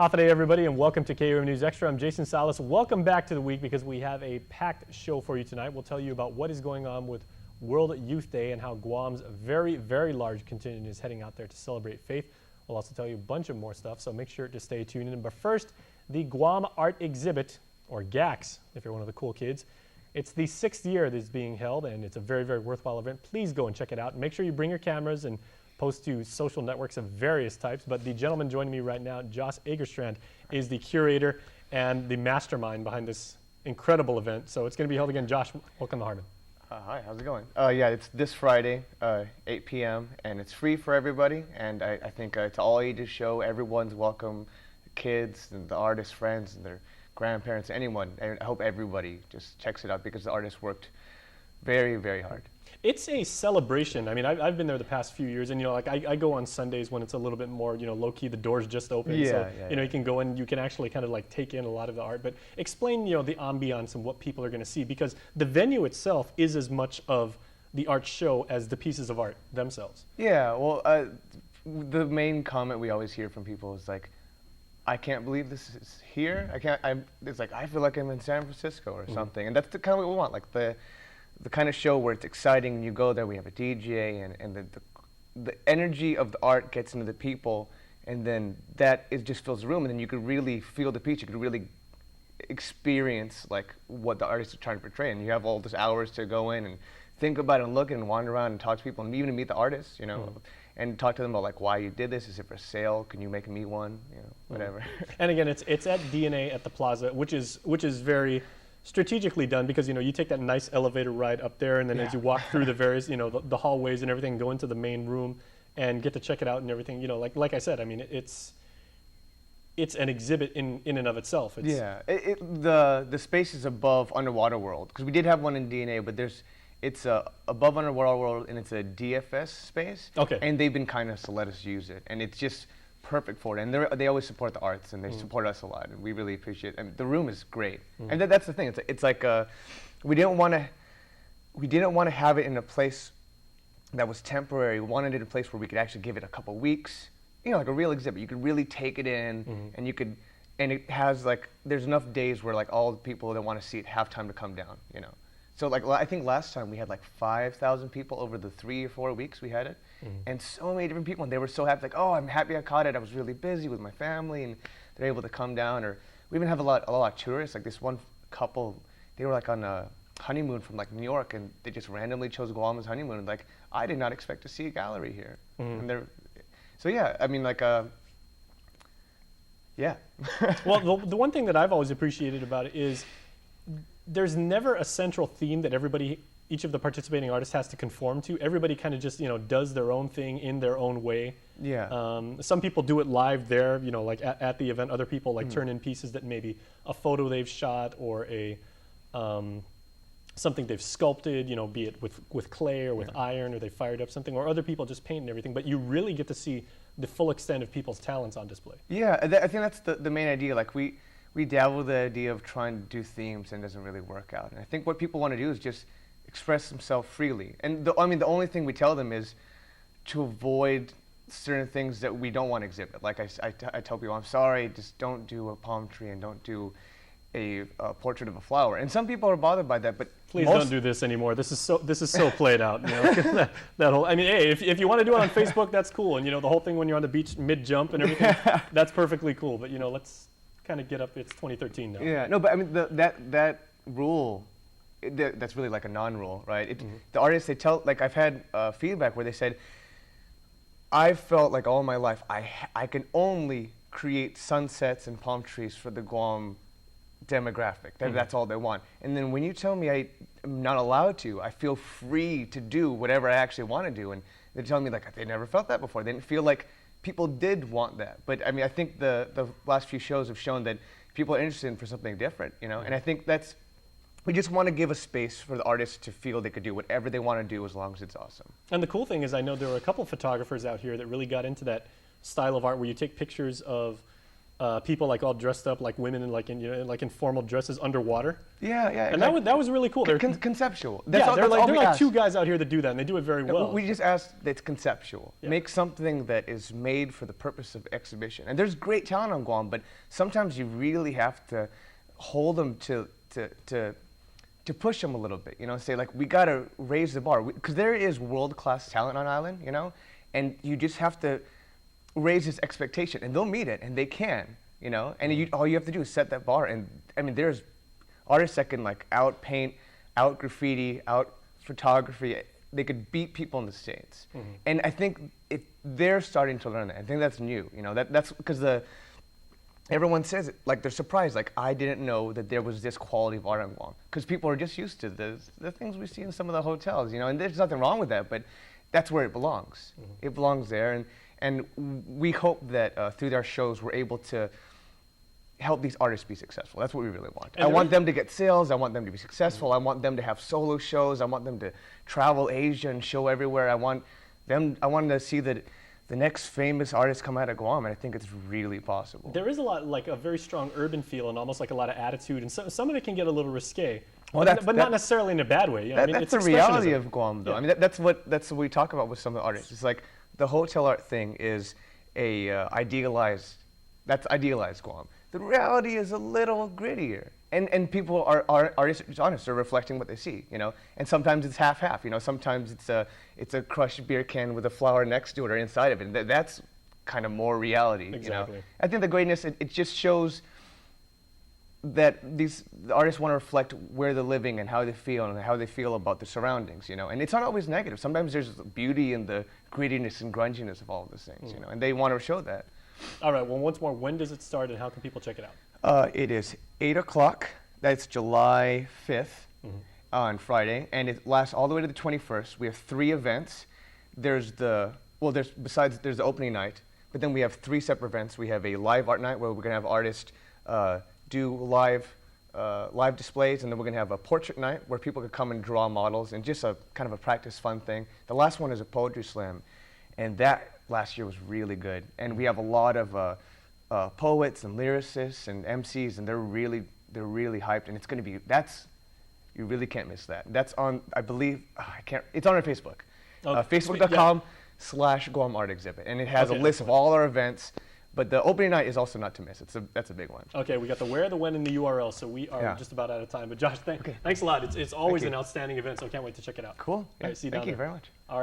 Howdy, everybody, and welcome to KUAM News Extra. I'm Jason Salas. Welcome back to the week because we have a packed show for you tonight. We'll tell you about what is going on with World Youth Day and how Guam's very, very large contingent is heading out there to celebrate faith. We'll also tell you a bunch of more stuff, so make sure to stay tuned in. But first, the Guam Art Exhibit, or GAX, if you're one of the cool kids. It's the 6th year that it's being held, and it's a very, very worthwhile event. Please go and check it out. Make sure you bring your cameras and post to social networks of various types. But the gentleman joining me right now, Agerrstrand, is the curator and the mastermind behind this incredible event. So it's going to be held again. Josh, welcome to Harmon. Hi, how's it going? Yeah, it's this Friday, 8 p.m., and it's free for everybody. And I think it's all ages show. Everyone's welcome, the kids and the artists' friends and their grandparents, anyone. And I hope everybody just checks it out because the artists worked very, very hard. It's a celebration. I mean, I've been there the past few years, and like I go on Sundays when it's a little bit more, low key. The doors just open, so you can go in. You can actually kind of like take in a lot of the art. But explain, the ambiance and what people are going to see, because the venue itself is as much of the art show as the pieces of art themselves. Yeah. Well, the main comment we always hear from people is like, I can't believe this is here. It's like I feel like I'm in San Francisco or something, and that's the kind of what we want, like the kind of show where it's exciting and you go there, we have a DJ and the energy of the art gets into the people, and then just fills the room, and then you could really feel the piece, you could really experience like what the artist is trying to portray, and you have all these hours to go in and think about it and look and wander around and talk to people and even meet the artists, and talk to them about like why you did this, is it for sale, can you make me one, whatever. And again, it's at DNA at the Plaza, which is very strategically done, because you take that nice elevator ride up there, and then as you walk through the various the hallways and everything, go into the main room and get to check it out and everything. Like I said, I mean it's an exhibit in and of itself. The space is above Underwater World, because we did have one in DNA, but it's above Underwater World, and it's a DFS space. Okay. And they've been kind enough to let us use it, and it's just perfect for it, and they always support the arts, and they support us a lot, and we really appreciate it. And the room is great, and that's the thing. It's like we didn't want to have it in a place that was temporary. We wanted it in a place where we could actually give it a couple weeks, like a real exhibit. You could really take it in, and it has like there's enough days where like all the people that want to see it have time to come down, So like I think last time we had like 5,000 people over the 3 or 4 weeks we had it, and so many different people, and they were so happy, like, oh, I'm happy I caught it. I was really busy with my family, and they're able to come down. Or we even have a lot of tourists. Like this one couple, they were like on a honeymoon from like New York, and they just randomly chose Guam as honeymoon. And like I did not expect to see a gallery here, and Well, the one thing that I've always appreciated about it is there's never a central theme that each of the participating artists has to conform to. Everybody kind of just, does their own thing in their own way. Yeah. Some people do it live there, like at the event. Other people like turn in pieces that maybe a photo they've shot or something they've sculpted, be it with clay or with iron, or they fired up something, or other people just paint and everything. But you really get to see the full extent of people's talents on display. Yeah, I think that's the main idea. Like we dabble with the idea of trying to do themes, and it doesn't really work out. And I think what people want to do is just express themselves freely. And the only thing we tell them is to avoid certain things that we don't want to exhibit. Like I tell people, I'm sorry, just don't do a palm tree and don't do a portrait of a flower. And some people are bothered by that, but please don't do this anymore. This is so played out. That whole. I mean, hey, if you want to do it on Facebook, that's cool. And the whole thing when you're on the beach mid jump and everything, that's perfectly cool. But let's kind of get up. It's 2013 now. Yeah, no, but I mean that rule, that's really like a non-rule, right? The artists, they tell, like I've had feedback where they said, I felt like all my life I can only create sunsets and palm trees for the Guam demographic. That's all they want. And then when you tell me I'm not allowed to, I feel free to do whatever I actually want to do. And they're telling me like they never felt that before. They didn't feel like people did want that. But I mean, I think the last few shows have shown that people are interested for something different, And I think we just want to give a space for the artists to feel they could do whatever they want to do as long as it's awesome. And the cool thing is, I know there were a couple of photographers out here that really got into that style of art where you take pictures of people like all dressed up like women in like in formal dresses underwater. Yeah, yeah. And that was really cool. They're conceptual. They're like two guys out here that do that, and they do it very well. We just asked that it's conceptual. Yeah. Make something that is made for the purpose of exhibition. And there's great talent on Guam, but sometimes you really have to hold them to push them a little bit. You know, say like we gotta raise the bar because there is world-class talent on island. You know, and you just have to raise this expectation, and they'll meet it, and they can. You know, and all you have to do is set that bar. And I mean, there's artists that can like out paint, out graffiti, out photography. They could beat people in the States. And I think they're starting to learn that. I think that's new. You know, that's because everyone says it, like they're surprised. Like I didn't know that there was this quality of art in Guam because people are just used to the things we see in some of the hotels. You know, and there's nothing wrong with that, but that's where it belongs. It belongs there, and we hope that through our shows we're able to help these artists be successful. That's what we really want. I want them to get sales. I want them to be successful. I want them to have solo shows. I want them to travel Asia and show everywhere. I want them to see that the next famous artists come out of Guam, and I think it's really possible. There is a lot, like a very strong urban feel and almost like a lot of attitude, and some of it can get a little risque, well, but not necessarily in a bad way. You know, that's the reality of Guam, though. Yeah. I mean, that's what we talk about with some of the artists. It's like the hotel art thing is idealized Guam. The reality is a little grittier, and people artists are honest. They're reflecting what they see, you know. And sometimes it's half-half, you know. Sometimes it's a crushed beer can with a flower next to it or inside of it. And that's kind of more reality, Exactly. you know. I think the greatness it just shows that the artists want to reflect where they're living and how they feel about the surroundings, you know. And it's not always negative. Sometimes there's beauty in the grittiness and grunginess of all of those things, you know. And they want to show that. All right, well, once more, when does it start and how can people check it out? It is 8 o'clock. That's July 5th on Friday, and it lasts all the way to the 21st. We have 3 events. There's the opening night, but then we have 3 separate events. We have a live art night where we're going to have artists do live displays, and then we're going to have a portrait night where people can come and draw models, and just a kind of a practice fun thing. The last one is a poetry slam, and that last year was really good. And we have a lot of poets and lyricists and MCs, and they're really hyped. And it's going to be you really can't miss that. That's on, I believe, it's on our Facebook, Facebook.com/Guam Art Exhibit, and it has a list of all our events. But the opening night is also not to miss. That's a big one. Okay, we got the where, the when, and the URL, so we are just about out of time. But Josh, thanks a lot. It's always an outstanding event, so I can't wait to check it out. Cool. All right, see you down there. Thank you very much. All right.